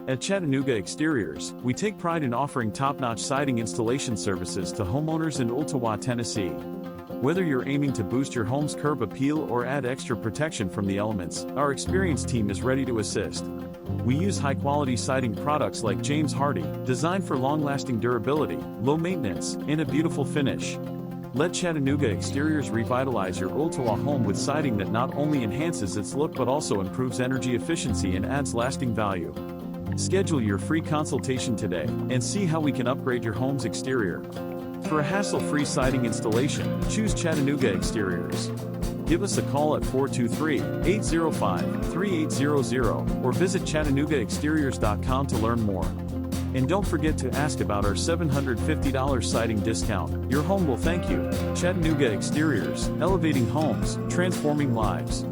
At Chattanooga Exteriors, we take pride in offering top-notch siding installation services to homeowners in Ooltewah, Tennessee. Whether you're aiming to boost your home's curb appeal or add extra protection from the elements, our experienced team is ready to assist. We use high-quality siding products like James Hardie, designed for long-lasting durability, low maintenance, and a beautiful finish. Let Chattanooga Exteriors revitalize your Ooltewah home with siding that not only enhances its look but also improves energy efficiency and adds lasting value. Schedule your free consultation today and see how we can upgrade your home's exterior. For a hassle-free siding installation, choose Chattanooga Exteriors. Give us a call at 423-805-3800 or visit ChattanoogaExteriors.com to learn more. And don't forget to ask about our $750 siding discount. Your home will thank you. Chattanooga Exteriors, elevating homes, transforming lives.